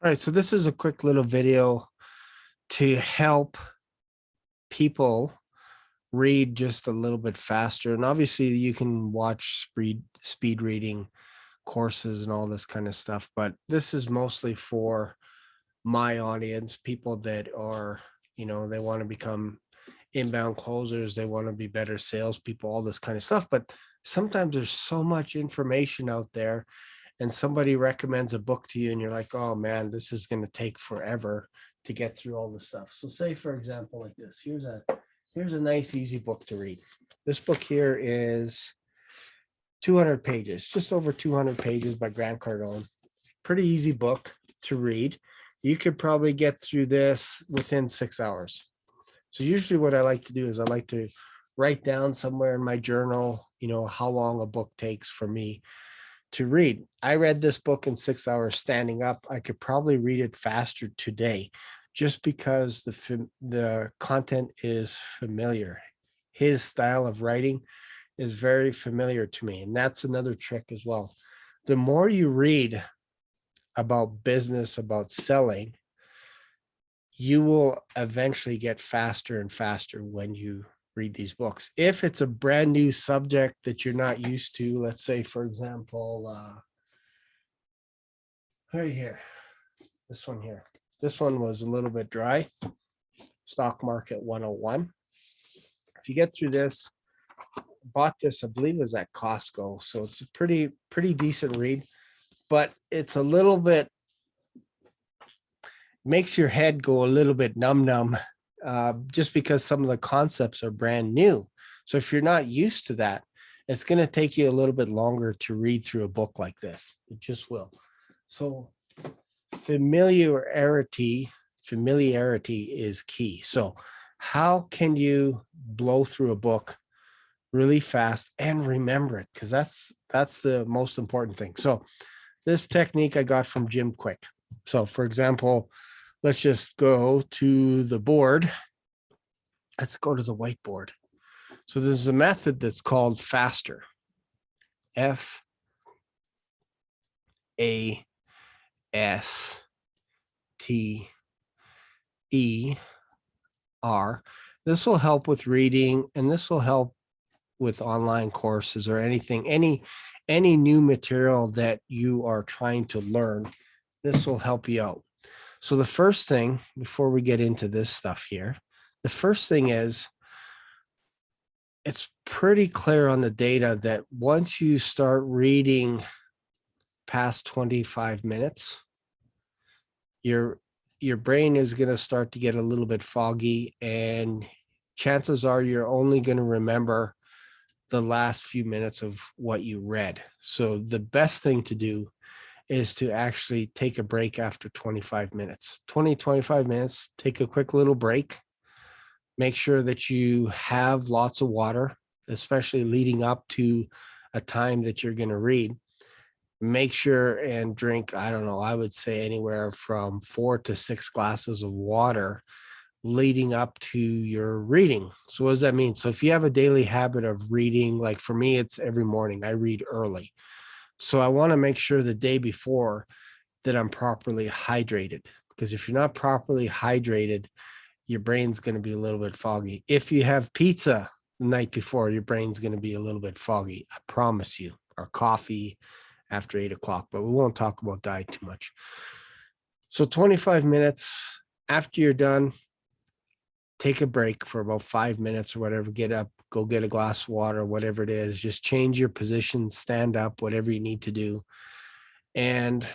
All right, so this is a quick little video to help people read just a little bit faster. And obviously you can watch speed reading courses and all this kind of stuff, but this is mostly for my audience, people that are, they want to become inbound closers, they want to be better salespeople, all this kind of stuff. But sometimes there's so much information out there and somebody recommends a book to you and you're like, oh man, this is going to take forever to get through all the stuff. So say, for example, like this, here's a nice, easy book to read. This book here is 200 pages, just over 200 pages by Grant Cardone. Pretty easy book to read. You could probably get through this within 6 hours. So usually what I like to do is I like to write down somewhere in my journal, how long a book takes for me to read. I read this book in 6 hours standing up. I could probably read it faster today just because the content is familiar. His style of writing is very familiar to me. And that's another trick as well. The more you read about business, about selling, you will eventually get faster and faster when you read these books. If it's a brand new subject that you're not used to, let's say, for example, right here, this one here. This one was a little bit dry. Stock Market 101. If you get through this, bought this, I believe it was at Costco. So it's a pretty decent read, but it's a little bit, makes your head go a little bit numb, just because some of the concepts are brand new. So if you're not used to that, it's going to take you a little bit longer to read through a book like this. It just will. So familiarity is key. So how can you blow through a book really fast and remember it? Because that's the most important thing. So this technique I got from Jim Quick. So for example, let's just go to the board. Let's go to the whiteboard. So there's a method that's called FASTER. FASTER. This will help with reading, and this will help with online courses or anything, any new material that you are trying to learn. This will help you out. So the first thing, before we get into this stuff here, the first thing is, it's pretty clear on the data that once you start reading past 25 minutes, your brain is going to start to get a little bit foggy, and chances are you're only going to remember the last few minutes of what you read. So the best thing to do is to actually take a break after 25 minutes, 25 minutes, take a quick little break. Make sure that you have lots of water, especially leading up to a time that you're going to read. Make sure and drink, I don't know, I would say anywhere from 4 to 6 glasses of water leading up to your reading. So what does that mean? So if you have a daily habit of reading, like for me, it's every morning, I read early. So I want to make sure the day before that I'm properly hydrated, because if you're not properly hydrated, your brain's going to be a little bit foggy. If you have pizza the night before, your brain's going to be a little bit foggy. I promise you. Or coffee after 8 o'clock, but we won't talk about diet too much. So 25 minutes after you're done, take a break for about 5 minutes or whatever, get up, go get a glass of water, whatever it is, just change your position, stand up, whatever you need to do. And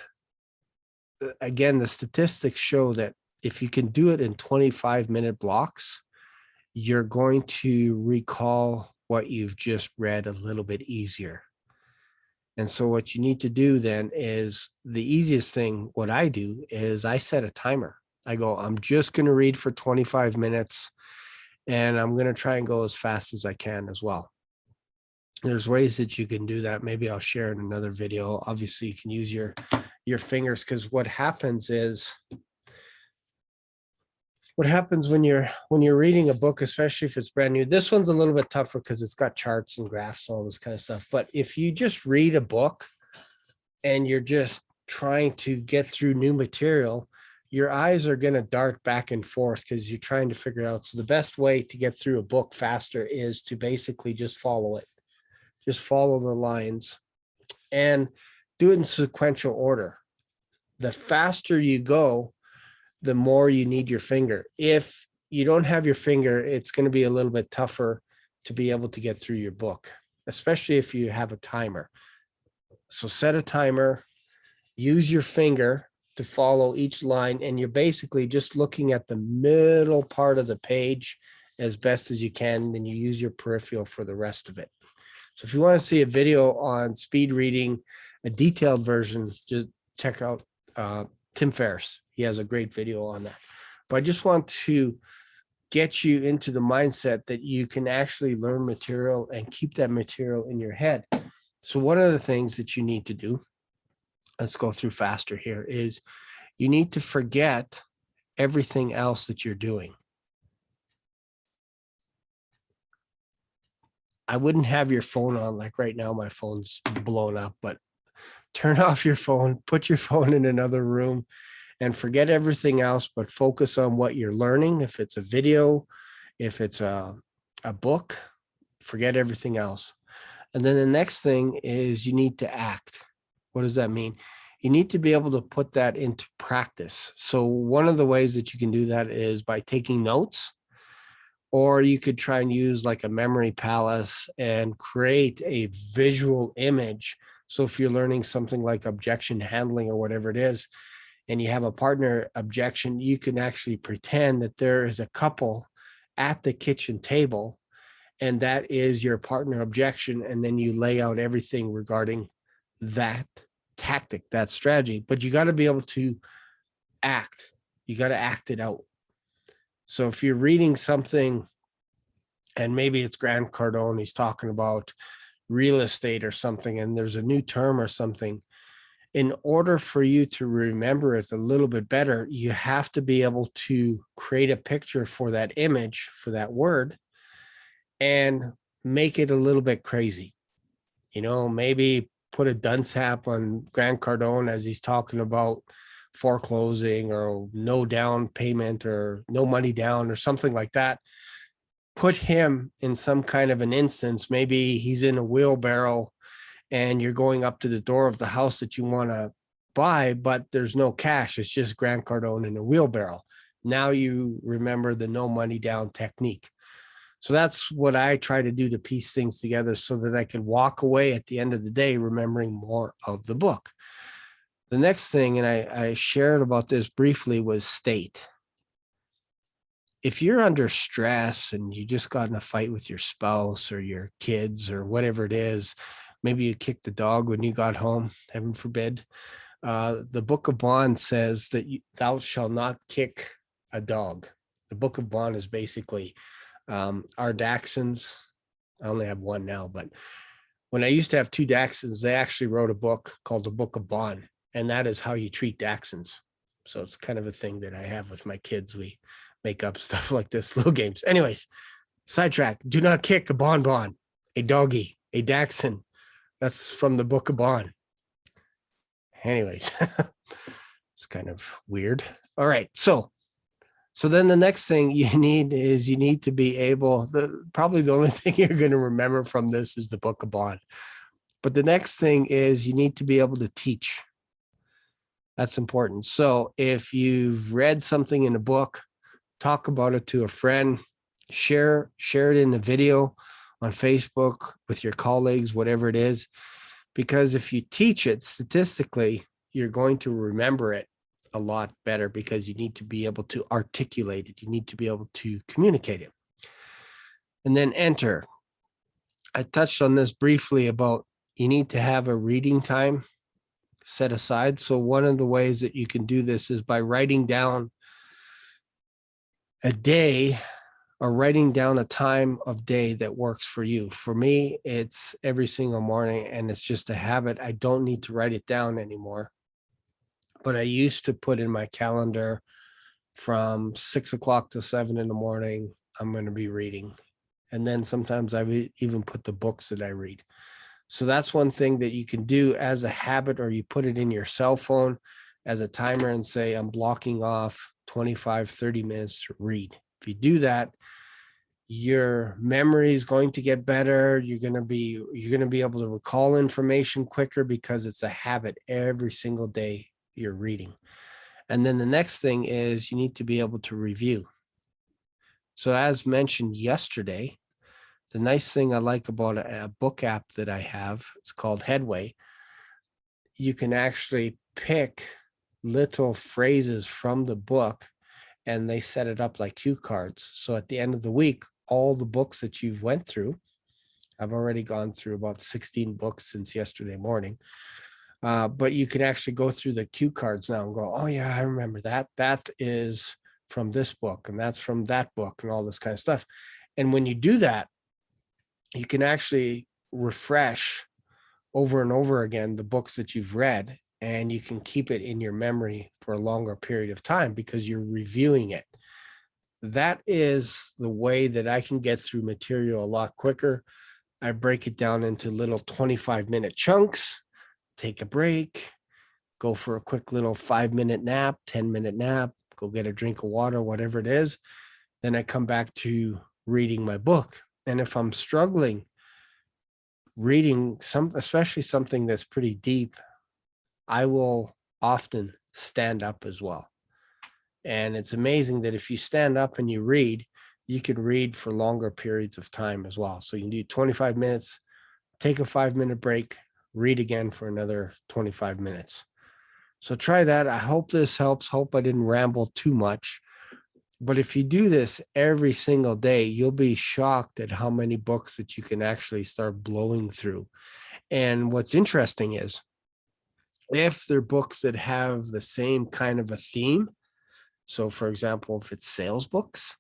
again, the statistics show that if you can do it in 25-minute blocks, you're going to recall what you've just read a little bit easier. And so what you need to do then is, the easiest thing, what I do is I set a timer. I go, I'm just going to read for 25 minutes and I'm going to try and go as fast as I can as well. There's ways that you can do that. Maybe I'll share in another video. Obviously you can use your fingers, because what happens when you're reading a book, especially if it's brand new, this one's a little bit tougher because it's got charts and graphs, all this kind of stuff. But if you just read a book and you're just trying to get through new material, your eyes are going to dart back and forth because you're trying to figure it out. So the best way to get through a book faster is to basically just follow it. Just follow the lines and do it in sequential order. The faster you go, the more you need your finger. If you don't have your finger, it's going to be a little bit tougher to be able to get through your book, especially if you have a timer. So set a timer, use your finger to follow each line, and you're basically just looking at the middle part of the page as best as you can. Then you use your peripheral for the rest of it. So if you want to see a video on speed reading, a detailed version, just check out Tim Ferriss. He has a great video on that. But I just want to get you into the mindset that you can actually learn material and keep that material in your head. So one of the things that you need to do, let's go through faster here, is you need to forget everything else that you're doing. I wouldn't have your phone on, like right now, my phone's blown up, but turn off your phone, put your phone in another room and forget everything else, but focus on what you're learning. If it's a video, if it's a book, forget everything else. And then the next thing is you need to act. What does that mean? You need to be able to put that into practice. So one of the ways that you can do that is by taking notes, or you could try and use like a memory palace and create a visual image. So if you're learning something like objection handling or whatever it is, and you have a partner objection, you can actually pretend that there is a couple at the kitchen table, and that is your partner objection. And then you lay out everything regarding that tactic, that strategy. But you got to be able to act. You got to act it out. So if you're reading something and maybe it's Grant Cardone, he's talking about real estate or something, and there's a new term or something, in order for you to remember it a little bit better, you have to be able to create a picture for that image, for that word, and make it a little bit crazy. You know, maybe put a dunce cap on Grant Cardone as he's talking about foreclosing or no down payment or no money down or something like that. Put him in some kind of an instance. Maybe he's in a wheelbarrow and you're going up to the door of the house that you want to buy, but there's no cash. It's just Grant Cardone in a wheelbarrow. Now you remember the no money down technique. So that's what I try to do to piece things together so that I can walk away at the end of the day remembering more of the book. The next thing, and I shared about this briefly, was state. If you're under stress and you just got in a fight with your spouse or your kids or whatever it is, maybe you kicked the dog when you got home, heaven forbid. The Book of Bond says that thou shalt not kick a dog. The Book of Bond is basically our Dachshunds. I only have one now, but when I used to have two Dachshunds, they actually wrote a book called The Book of Bond, and that is how you treat Dachshunds. So it's kind of a thing that I have with my kids. We make up stuff like this, little games. Anyways, sidetrack. Do not kick a bonbon, a doggy, a Dachshund. That's from the Book of Bond. Anyways, it's kind of weird. All right. So then the next thing you need is you need to be able, probably the only thing you're going to remember from this is the Book of Bond. But the next thing is you need to be able to teach. That's important. So if you've read something in a book, talk about it to a friend, share it in a video on Facebook with your colleagues, whatever it is, because if you teach it statistically, you're going to remember it a lot better because you need to be able to articulate it. You need to be able to communicate it. And then enter. I touched on this briefly about you need to have a reading time set aside. So one of the ways that you can do this is by writing down a day or writing down a time of day that works for you. For me, it's every single morning, and it's just a habit. I don't need to write it down anymore. But I used to put in my calendar from 6 o'clock to 7 in the morning, I'm going to be reading. And then sometimes I would even put the books that I read. So that's one thing that you can do as a habit, or you put it in your cell phone as a timer and say, I'm blocking off 25, 30 minutes to read. If you do that, your memory is going to get better. You're going to be able to recall information quicker because it's a habit. Every single day you're reading. And then the next thing is you need to be able to review. So as mentioned yesterday, the nice thing I like about a book app that I have, it's called Headway. You can actually pick little phrases from the book and they set it up like cue cards. So at the end of the week, all the books that you've went through, I've already gone through about 16 books since yesterday morning. But you can actually go through the cue cards now and go, oh yeah, I remember that. That is from this book and that's from that book and all this kind of stuff. And when you do that, you can actually refresh over and over again the books that you've read, and you can keep it in your memory for a longer period of time because you're reviewing it. That is the way that I can get through material a lot quicker. I break it down into little 25-minute chunks, take a break, go for a quick little 5-minute nap, 10-minute nap, go get a drink of water, whatever it is. Then I come back to reading my book. And if I'm struggling reading especially something that's pretty deep, I will often stand up as well. And it's amazing that if you stand up and you read, you can read for longer periods of time as well. So you can do 25 minutes, take a 5-minute break, read again for another 25 minutes. So try that. I hope this helps. Hope I didn't ramble too much. But if you do this every single day, you'll be shocked at how many books that you can actually start blowing through. And what's interesting is if they're books that have the same kind of a theme, so for example, if it's sales books,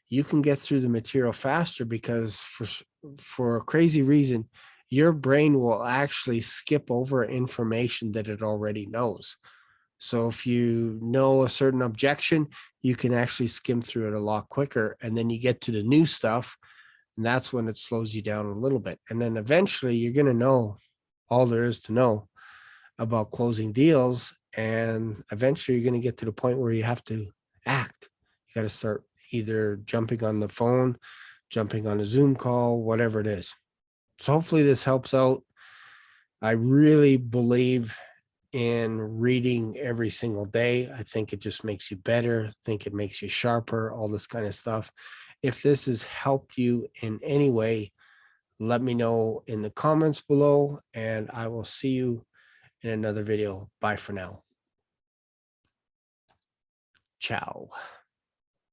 you can get through the material faster because for a crazy reason, your brain will actually skip over information that it already knows. So if you know a certain objection, you can actually skim through it a lot quicker. And then you get to the new stuff, and that's when it slows you down a little bit. And then eventually you're going to know all there is to know about closing deals. And eventually you're going to get to the point where you have to act. You got to start either jumping on the phone, jumping on a Zoom call, whatever it is. So hopefully this helps out. I really believe in reading every single day. I think it just makes you better. I think it makes you sharper, all this kind of stuff. If this has helped you in any way, let me know in the comments below, and I will see you in another video. Bye for now. Ciao.